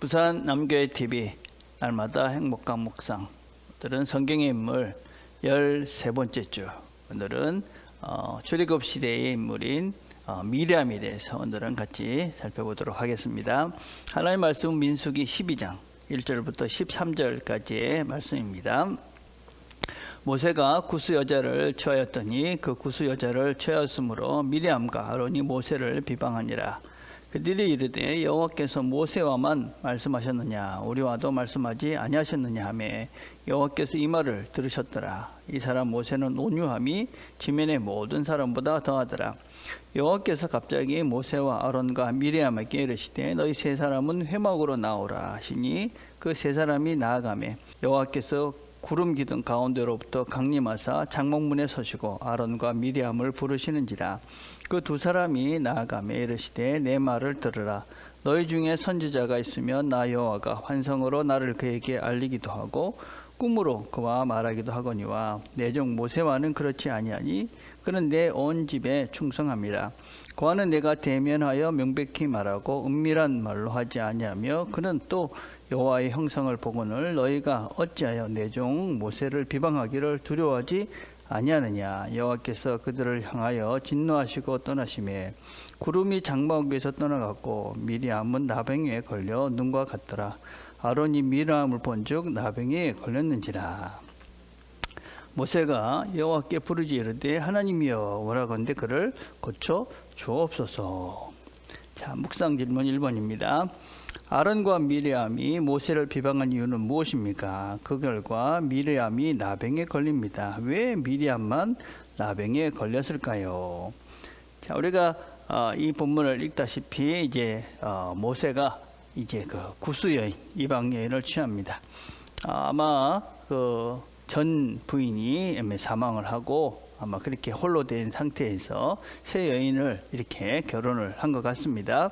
부산 남교회 TV 날마다 행복한 묵상. 오늘은 성경의 인물 13번째 주. 오늘은 출애굽 시대의 인물인 미리암에 대해서 오늘은 같이 살펴보도록 하겠습니다. 하나님의 말씀은 민수기 12장 1절부터 13절까지의 말씀입니다. 모세가 구스 여자를 취하였더니 그 구스 여자를 취하였으므로 미리암과 아론이 모세를 비방하니라. 그들이 이르되 여호와께서 모세와만 말씀하셨느냐 우리와도 말씀하지 아니하셨느냐 하며 여호와께서 이 말을 들으셨더라. 이 사람 모세는 온유함이 지면의 모든 사람보다 더하더라. 여호와께서 갑자기 모세와 아론과 미리암에게 이르시되 너희 세 사람은 회막으로 나오라 하시니 그 세 사람이 나아가매 여호와께서 구름 기둥 가운데로부터 강림하사 장목문에 서시고 아론과 미리암을 부르시는지라. 그 두 사람이 나아가며 이르시되 내 말을 들으라. 너희 중에 선지자가 있으면 나 여호와가 환성으로 나를 그에게 알리기도 하고 꿈으로 그와 말하기도 하거니와 내 종 모세와는 그렇지 아니하니 그는 내 온 집에 충성함이라. 그와는 내가 대면하여 명백히 말하고 은밀한 말로 하지 아니하며 그는 또 여호와의 형상을 보거늘 너희가 어찌하여 내 종 모세를 비방하기를 두려워하지 아니하느냐. 여호와께서 그들을 향하여 진노하시고 떠나시매 구름이 장막 위에서 떠나갔고 미리암은 나병에 걸려 눈과 같더라. 아론이 미리암을 본즉 나병에 걸렸는지라. 모세가 여호와께 부르지 이르되 하나님이여 원하건대 그를 고쳐 주옵소서. 자, 묵상 질문 1번입니다. 아론과 미리암이 모세를 비방한 이유는 무엇입니까? 그 결과 미리암이 나병에 걸립니다. 왜 미리암만 나병에 걸렸을까요? 자, 우리가 이 본문을 읽다시피 이제 모세가 이제 그 구스 여인, 이방 여인을 취합니다. 아마 그 전 부인이 사망을 하고 아마 그렇게 홀로 된 상태에서 새 여인을 이렇게 결혼을 한 것 같습니다.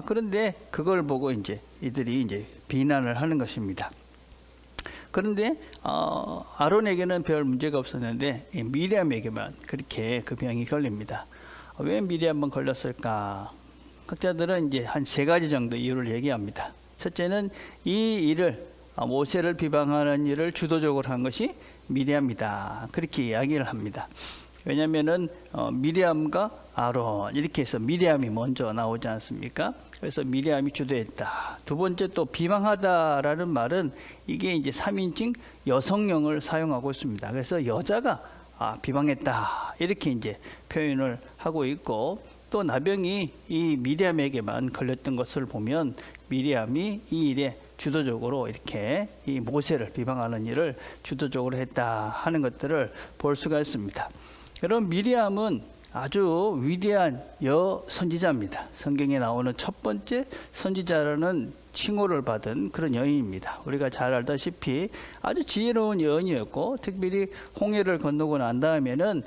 그런데 그걸 보고 이제 이들이 이제 비난을 하는 것입니다. 그런데 아론에게는 별 문제가 없었는데 미리암에게만 그렇게 그 병이 걸립니다. 왜 미리암만 걸렸을까? 학자들은 이제 한 3가지 정도 이유를 얘기합니다. 첫째는 이 일을 모세를 비방하는 일을 주도적으로 한 것이 미리암이다. 그렇게 이야기를 합니다. 왜냐하면은 미리암과 아론 이렇게 해서 미리암이 먼저 나오지 않습니까? 그래서 미리암이 주도했다. 두 번째 또 비방하다라는 말은 이게 이제 3인칭 여성형을 사용하고 있습니다. 그래서 여자가 비방했다 이렇게 이제 표현을 하고 있고 또 나병이 이 미리암에게만 걸렸던 것을 보면 미리암이 이 일에 주도적으로 이렇게 이 모세를 비방하는 일을 주도적으로 했다 하는 것들을 볼 수가 있습니다. 그럼 미리암은 아주 위대한 여선지자입니다. 성경에 나오는 첫 번째 선지자라는 칭호를 받은 그런 여인입니다. 우리가 잘 알다시피 아주 지혜로운 여인이었고 특별히 홍해를 건너고 난 다음에는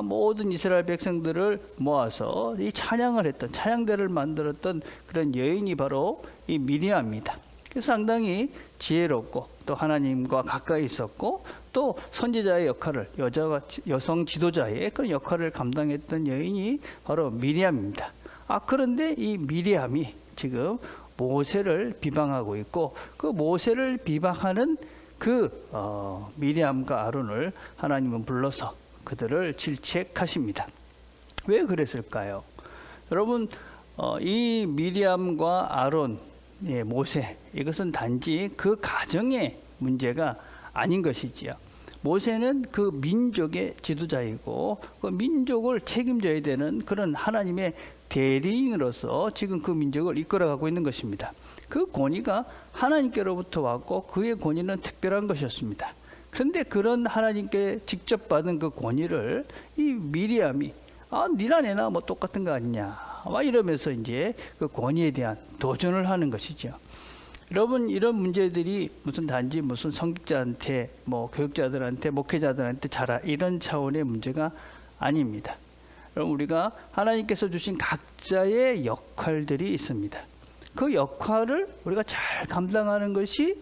모든 이스라엘 백성들을 모아서 이 찬양을 했던 찬양대를 만들었던 그런 여인이 바로 이 미리암입니다. 그래서 상당히 지혜롭고 또 하나님과 가까이 있었고 또 선지자의 역할을 여성 지도자의 그런 역할을 감당했던 여인이 바로 미리암입니다. 그런데 이 미리암이 지금 모세를 비방하고 있고 그 모세를 비방하는 그 미리암과 아론을 하나님은 불러서 그들을 질책하십니다. 왜 그랬을까요? 여러분 이 미리암과 아론 모세 이것은 단지 그 가정의 문제가 아닌 것이지요. 모세는 그 민족의 지도자이고 그 민족을 책임져야 되는 그런 하나님의 대리인으로서 지금 그 민족을 이끌어가고 있는 것입니다. 그 권위가 하나님께로부터 왔고 그의 권위는 특별한 것이었습니다. 그런데 그런 하나님께 직접 받은 그 권위를 이 미리암이 니나 내나 뭐 똑같은 거 아니냐 이러면서 이제 그 권위에 대한 도전을 하는 것이죠. 여러분 이런 문제들이 단지 무슨 성직자한테 교육자들한테 목회자들한테 잘하 이런 차원의 문제가 아닙니다. 여러분 우리가 하나님께서 주신 각자의 역할들이 있습니다. 그 역할을 우리가 잘 감당하는 것이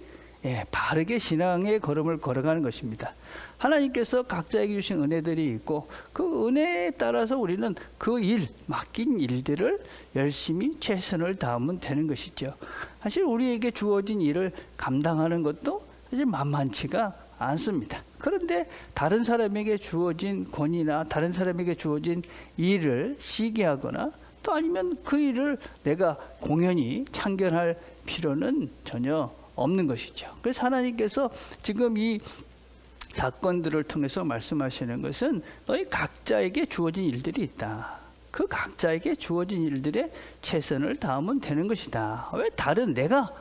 바르게 신앙의 걸음을 걸어가는 것입니다. 하나님께서 각자에게 주신 은혜들이 있고 그 은혜에 따라서 우리는 그 맡긴 일들을 열심히 최선을 다하면 되는 것이죠. 사실 우리에게 주어진 일을 감당하는 것도 사실 만만치가 않습니다. 그런데 다른 사람에게 주어진 권위나 다른 사람에게 주어진 일을 시기하거나 또 아니면 그 일을 내가 공연히 참견할 필요는 전혀 없는 것이죠. 그래서 하나님께서 지금 이 사건들을 통해서 말씀하시는 것은 너희 각자에게 주어진 일들이 있다. 그 각자에게 주어진 일들에 최선을 다하면 되는 것이다. 왜 다른 내가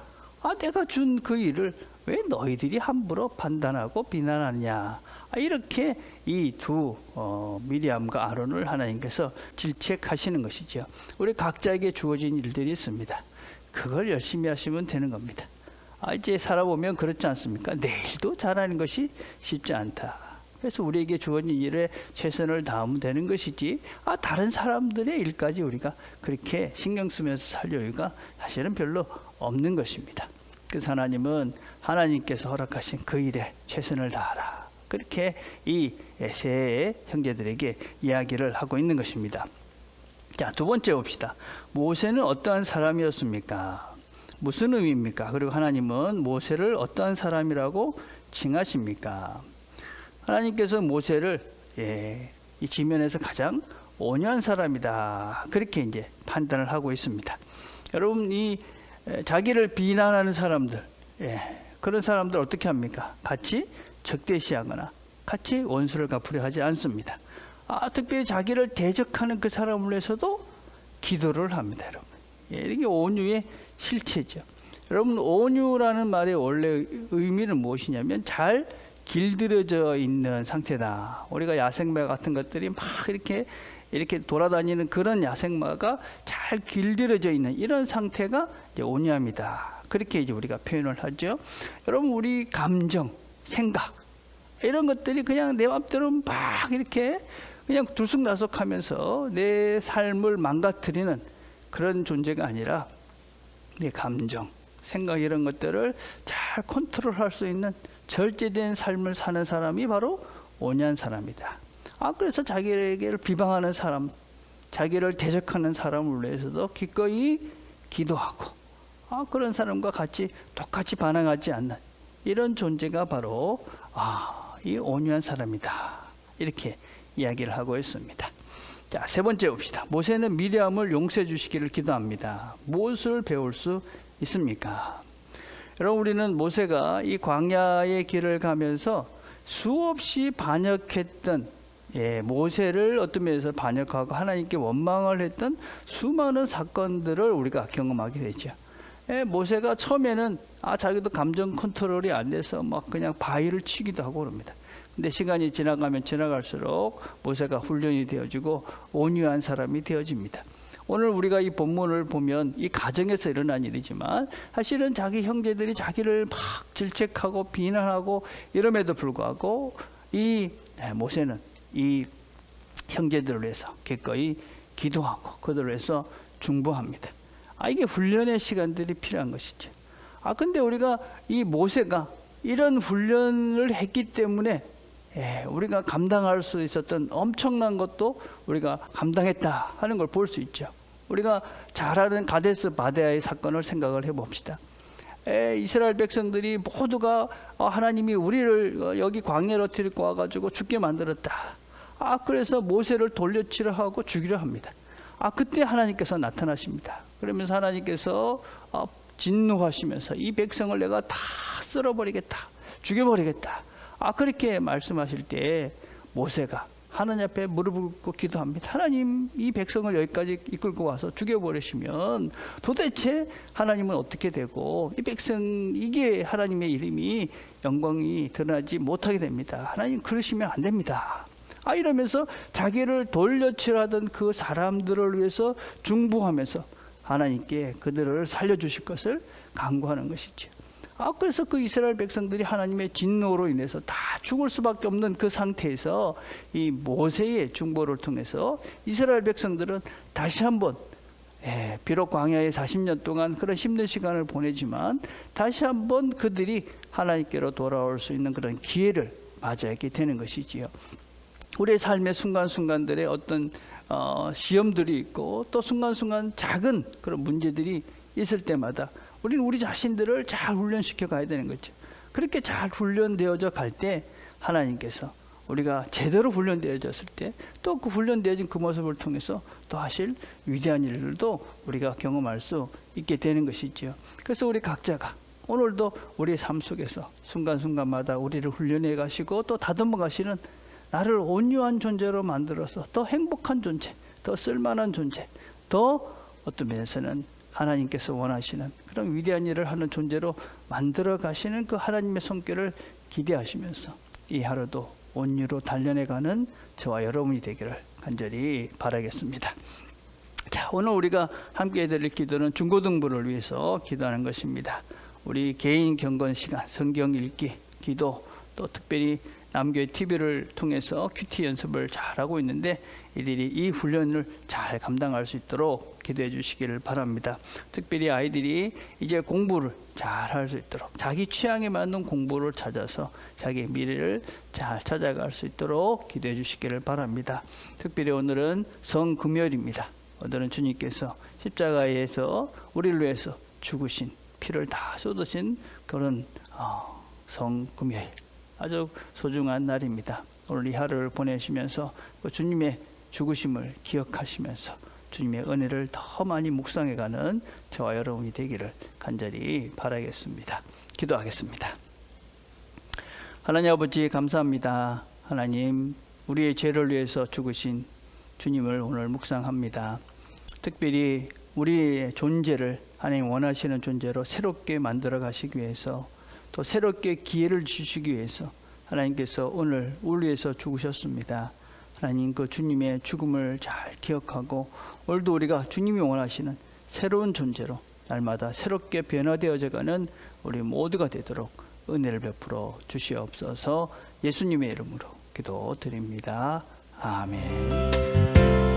준 그 일을 왜 너희들이 함부로 판단하고 비난하느냐. 이렇게 이 두 미리암과 아론을 하나님께서 질책하시는 것이죠. 우리 각자에게 주어진 일들이 있습니다. 그걸 열심히 하시면 되는 겁니다. 이제 살아보면 그렇지 않습니까? 내일도 잘하는 것이 쉽지 않다. 그래서 우리에게 주어진 일에 최선을 다하면 되는 것이지 다른 사람들의 일까지 우리가 그렇게 신경 쓰면서 살 여유가 사실은 별로 없는 것입니다. 그래서 하나님은 하나님께서 허락하신 그 일에 최선을 다하라. 그렇게 이 세 형제들에게 이야기를 하고 있는 것입니다. 자, 두 번째 봅시다. 모세는 어떠한 사람이었습니까? 무슨 의미입니까? 그리고 하나님은 모세를 어떠한 사람이라고 칭하십니까? 하나님께서 모세를 이 지면에서 가장 온유한 사람이다. 그렇게 이제 판단을 하고 있습니다. 여러분, 이 자기를 비난하는 사람들, 그런 사람들 어떻게 합니까? 같이 적대시하거나 같이 원수를 갚으려 하지 않습니다. 특별히 자기를 대적하는 그 사람을 위해서도 기도를 합니다, 여러분. 이게 온유의 실체죠. 여러분, 온유라는 말의 원래 의미는 무엇이냐면 잘 길들여져 있는 상태다. 우리가 야생마 같은 것들이 막 이렇게 돌아다니는 그런 야생마가 잘 길들여져 있는 이런 상태가 이제 온유함이다. 그렇게 이제 우리가 표현을 하죠. 여러분, 우리 감정, 생각 이런 것들이 그냥 내 맘대로 막 이렇게 그냥 들쑥날쑥하면서 내 삶을 망가뜨리는 그런 존재가 아니라 내 감정, 생각 이런 것들을 잘 컨트롤할 수 있는 절제된 삶을 사는 사람이 바로 온유한 사람이다. 그래서 자기를 비방하는 사람, 자기를 대적하는 사람을 위해서도 기꺼이 기도하고 그런 사람과 같이 똑같이 반응하지 않는 이런 존재가 바로 이 온유한 사람이다. 이렇게 이야기를 하고 있습니다. 자, 세 번째 봅시다. 모세는 미리암을 용서해 주시기를 기도합니다. 무엇을 배울 수 있습니까? 여러분, 우리는 모세가 이 광야의 길을 가면서 수없이 반역했던 모세를 어떤 면에서 반역하고 하나님께 원망을 했던 수많은 사건들을 우리가 경험하게 되죠. 모세가 처음에는 자기도 감정 컨트롤이 안 돼서 막 그냥 바위를 치기도 하고 그럽니다. 근데 시간이 지나가면 지나갈수록 모세가 훈련이 되어지고 온유한 사람이 되어집니다. 오늘 우리가 이 본문을 보면 이 가정에서 일어난 일이지만 사실은 자기 형제들이 자기를 막 질책하고 비난하고 이럼에도 불구하고 이 모세는 이 형제들을 위해서 기꺼이 기도하고 그들을 위해서 중보합니다. 이게 훈련의 시간들이 필요한 것이죠. 근데 우리가 이 모세가 이런 훈련을 했기 때문에 우리가 감당할 수 있었던 엄청난 것도 우리가 감당했다 하는 걸 볼 수 있죠. 우리가 잘 아는 가데스 바네아의 사건을 생각을 해봅시다. 이스라엘 백성들이 모두가 하나님이 우리를 여기 광야로 데리고 와가지고 죽게 만들었다. 그래서 모세를 돌려치려 하고 죽이려 합니다. 그때 하나님께서 나타나십니다. 그러면서 하나님께서 진노하시면서 이 백성을 내가 다 쓸어버리겠다, 죽여버리겠다. 그렇게 말씀하실 때 모세가 하나님 앞에 무릎을 꿇고 기도합니다. 하나님, 이 백성을 여기까지 이끌고 와서 죽여버리시면 도대체 하나님은 어떻게 되고 이 백성, 이게 하나님의 이름이 영광이 드러나지 못하게 됩니다. 하나님 그러시면 안 됩니다. 이러면서 자기를 돌려치려 하던 그 사람들을 위해서 중보하면서 하나님께 그들을 살려주실 것을 간구하는 것이죠. 그래서 그 이스라엘 백성들이 하나님의 진노로 인해서 다 죽을 수밖에 없는 그 상태에서 이 모세의 중보를 통해서 이스라엘 백성들은 다시 한번 비록 광야에 40년 동안 그런 힘든 시간을 보내지만 다시 한번 그들이 하나님께로 돌아올 수 있는 그런 기회를 맞이하게 되는 것이지요. 우리의 삶의 순간순간들에 어떤 시험들이 있고 또 순간순간 작은 그런 문제들이 있을 때마다 우리는 우리 자신들을 잘 훈련시켜 가야 되는 거죠. 그렇게 잘 훈련되어져 갈 때 하나님께서 우리가 제대로 훈련되어졌을 때 또 그 훈련되어진 그 모습을 통해서 또 하실 위대한 일들도 우리가 경험할 수 있게 되는 것이지요. 그래서 우리 각자가 오늘도 우리의 삶 속에서 순간순간마다 우리를 훈련해 가시고 또 다듬어 가시는 나를 온유한 존재로 만들어서 더 행복한 존재, 더 쓸만한 존재, 더 어떤 면에서는 하나님께서 원하시는 그런 위대한 일을 하는 존재로 만들어 가시는 그 하나님의 손길을 기대하시면서 이 하루도 온유로 단련해가는 저와 여러분이 되기를 간절히 바라겠습니다. 자, 오늘 우리가 함께 해드릴 기도는 중고등부를 위해서 기도하는 것입니다. 우리 개인 경건 시간, 성경 읽기, 기도, 또 특별히 남교회 TV를 통해서 큐티 연습을 잘하고 있는데 이들이 이 훈련을 잘 감당할 수 있도록 기도해 주시기를 바랍니다. 특별히 아이들이 이제 공부를 잘 할 수 있도록 자기 취향에 맞는 공부를 찾아서 자기 미래를 잘 찾아갈 수 있도록 기도해 주시기를 바랍니다. 특별히 오늘은 성금요일입니다. 오늘은 주님께서 십자가에서 우리를 위해서 죽으신 피를 다 쏟으신 그런 성금요일, 아주 소중한 날입니다. 오늘 이 하루를 보내시면서 주님의 죽으심을 기억하시면서 주님의 은혜를 더 많이 묵상해가는 저와 여러분이 되기를 간절히 바라겠습니다. 기도하겠습니다. 하나님 아버지 감사합니다. 하나님, 우리의 죄를 위해서 죽으신 주님을 오늘 묵상합니다. 특별히 우리의 존재를 하나님 원하시는 존재로 새롭게 만들어 가시기 위해서 또 새롭게 기회를 주시기 위해서 하나님께서 오늘 우리 위해서 죽으셨습니다. 하나님, 그 주님의 죽음을 잘 기억하고 오늘도 우리가 주님이 원하시는 새로운 존재로 날마다 새롭게 변화되어져가는 우리 모두가 되도록 은혜를 베풀어 주시옵소서. 예수님의 이름으로 기도드립니다. 아멘.